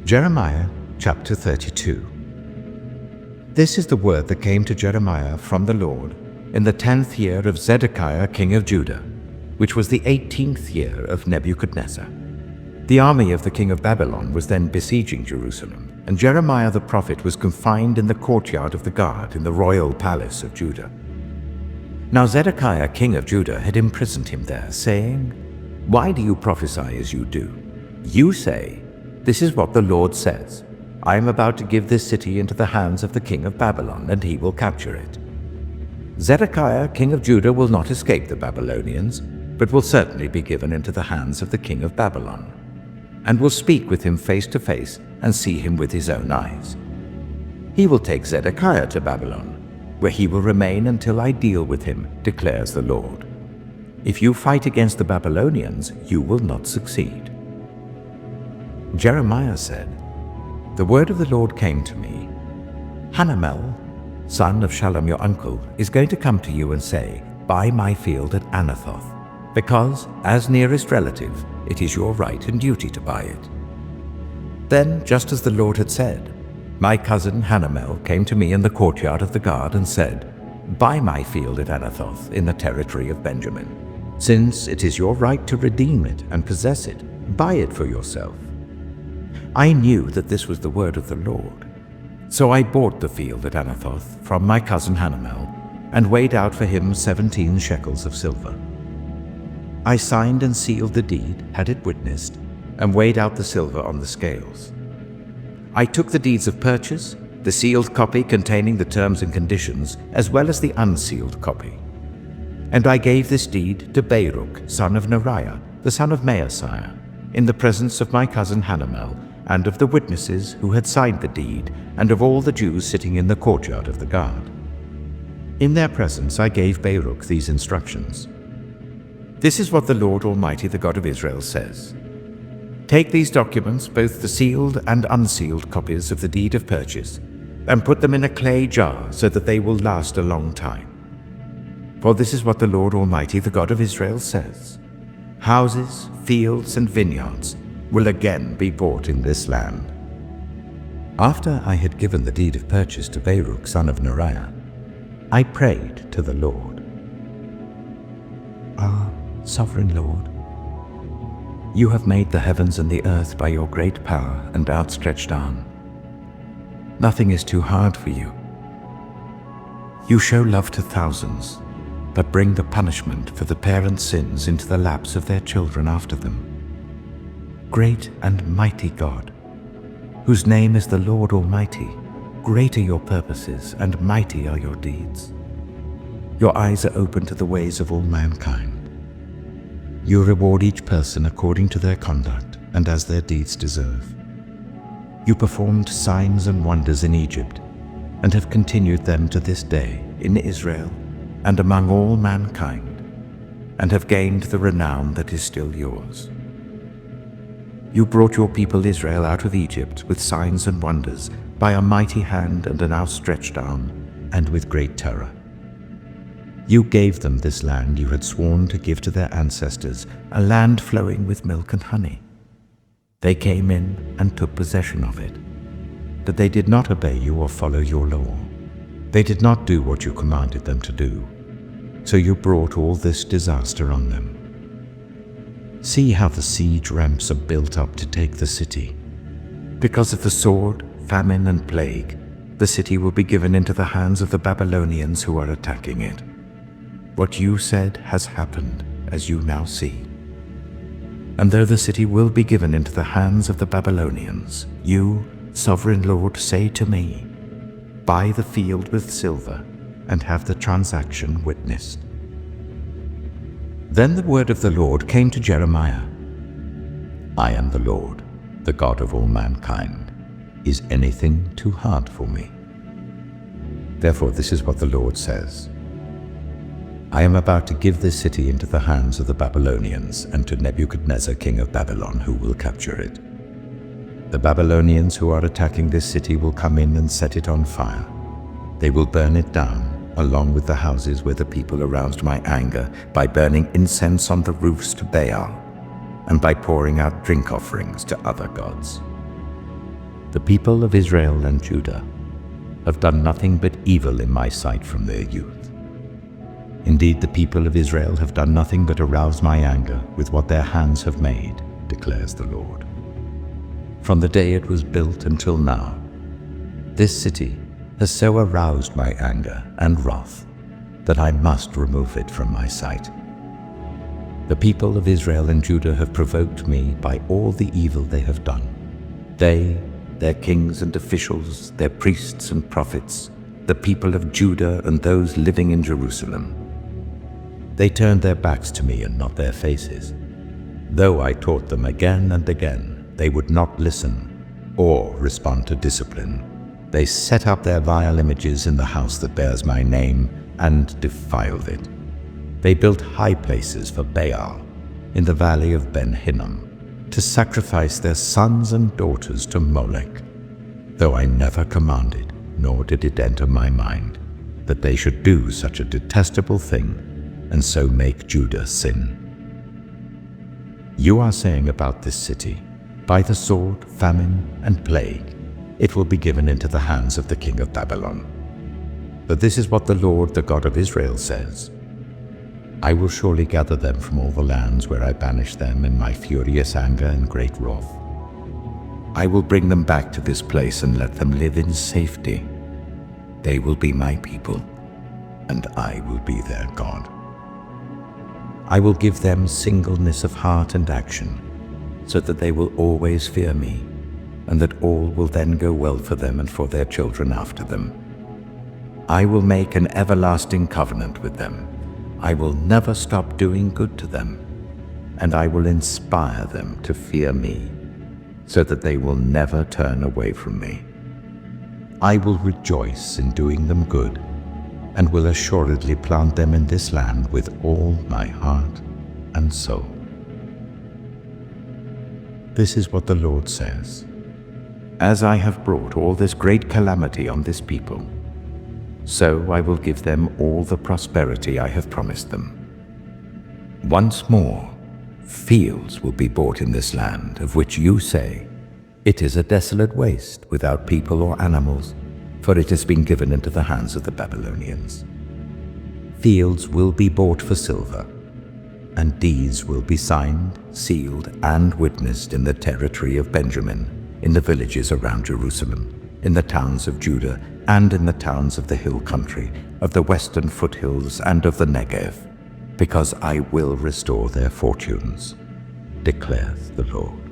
Jeremiah chapter 32. This is the word that came to Jeremiah from the Lord in the 10th year of Zedekiah king of Judah, which was the 18th year of Nebuchadnezzar. The army of the king of Babylon was then besieging Jerusalem, and Jeremiah the prophet was confined in the courtyard of the guard in the royal palace of Judah. Now Zedekiah king of Judah had imprisoned him there, saying, "Why do you prophesy as you do? You say, 'This is what the Lord says. I am about to give this city into the hands of the king of Babylon, and he will capture it.' Zedekiah king of Judah will not escape the Babylonians, but will certainly be given into the hands of the king of Babylon, and will speak with him face to face and see him with his own eyes. He will take Zedekiah to Babylon, where he will remain until I deal with him, declares the Lord. If you fight against the Babylonians, you will not succeed." Jeremiah said, "The word of the Lord came to me. Hanamel, son of Shallum your uncle, is going to come to you and say, 'Buy my field at Anathoth, because, as nearest relative, it is your right and duty to buy it.'" Then, just as the Lord had said, my cousin Hanamel came to me in the courtyard of the guard and said, "Buy my field at Anathoth in the territory of Benjamin. Since it is your right to redeem it and possess it, buy it for yourself." I knew that this was the word of the Lord. So I bought the field at Anathoth from my cousin Hanamel and weighed out for him 17 shekels of silver. I signed and sealed the deed, had it witnessed, and weighed out the silver on the scales. I took the deeds of purchase, the sealed copy containing the terms and conditions, as well as the unsealed copy. And I gave this deed to Baruch, son of Neriah, the son of Maaseiah, in the presence of my cousin Hanamel, and of the witnesses who had signed the deed, and of all the Jews sitting in the courtyard of the guard. In their presence I gave Baruch these instructions. "This is what the Lord Almighty, the God of Israel, says. Take these documents, both the sealed and unsealed copies of the deed of purchase, and put them in a clay jar so that they will last a long time. For this is what the Lord Almighty, the God of Israel, says. Houses, fields, and vineyards will again be bought in this land." After I had given the deed of purchase to Baruch, son of Neriah, I prayed to the Lord. "Ah, sovereign Lord, you have made the heavens and the earth by your great power and outstretched arm. Nothing is too hard for you. You show love to thousands, but bring the punishment for the parents' sins into the laps of their children after them. Great and mighty God, whose name is the Lord Almighty, great are your purposes and mighty are your deeds. Your eyes are open to the ways of all mankind. You reward each person according to their conduct and as their deeds deserve. You performed signs and wonders in Egypt and have continued them to this day in Israel and among all mankind, and have gained the renown that is still yours. You brought your people Israel out of Egypt with signs and wonders, by a mighty hand and an outstretched arm, and with great terror. You gave them this land you had sworn to give to their ancestors, a land flowing with milk and honey. They came in and took possession of it. But they did not obey you or follow your law. They did not do what you commanded them to do. So you brought all this disaster on them. See how the siege ramps are built up to take the city. Because of the sword, famine, and plague, the city will be given into the hands of the Babylonians who are attacking it. What you said has happened, as you now see. And though the city will be given into the hands of the Babylonians, you, sovereign Lord, say to me, buy the field with silver and have the transaction witnessed." Then the word of the Lord came to Jeremiah. "I am the Lord, the God of all mankind. Is anything too hard for me? Therefore this is what the Lord says. I am about to give this city into the hands of the Babylonians and to Nebuchadnezzar king of Babylon, who will capture it. The Babylonians who are attacking this city will come in and set it on fire. They will burn it down, along with the houses where the people aroused my anger by burning incense on the roofs to Baal and by pouring out drink offerings to other gods. The people of Israel and Judah have done nothing but evil in my sight from their youth. Indeed, the people of Israel have done nothing but arouse my anger with what their hands have made, declares the Lord. From the day it was built until now, this city has so aroused my anger and wrath that I must remove it from my sight. The people of Israel and Judah have provoked me by all the evil they have done. They, their kings and officials, their priests and prophets, the people of Judah and those living in Jerusalem. They turned their backs to me and not their faces. Though I taught them again and again, they would not listen or respond to discipline. They set up their vile images in the house that bears my name and defiled it. They built high places for Baal in the valley of Ben Hinnom to sacrifice their sons and daughters to Molech, though I never commanded, nor did it enter my mind, that they should do such a detestable thing and so make Judah sin. You are saying about this city, by the sword, famine, and plague, it will be given into the hands of the king of Babylon. But this is what the Lord, the God of Israel, says. I will surely gather them from all the lands where I banished them in my furious anger and great wrath. I will bring them back to this place and let them live in safety. They will be my people, and I will be their God. I will give them singleness of heart and action, so that they will always fear me, and that all will then go well for them and for their children after them. I will make an everlasting covenant with them. I will never stop doing good to them, and I will inspire them to fear me, so that they will never turn away from me. I will rejoice in doing them good, and will assuredly plant them in this land with all my heart and soul. This is what the Lord says. As I have brought all this great calamity on this people, so I will give them all the prosperity I have promised them. Once more, fields will be bought in this land, of which you say, it is a desolate waste without people or animals, for it has been given into the hands of the Babylonians. Fields will be bought for silver, and deeds will be signed, sealed, and witnessed in the territory of Benjamin, in the villages around Jerusalem, in the towns of Judah, and in the towns of the hill country, of the western foothills, and of the Negev, because I will restore their fortunes, declares the Lord.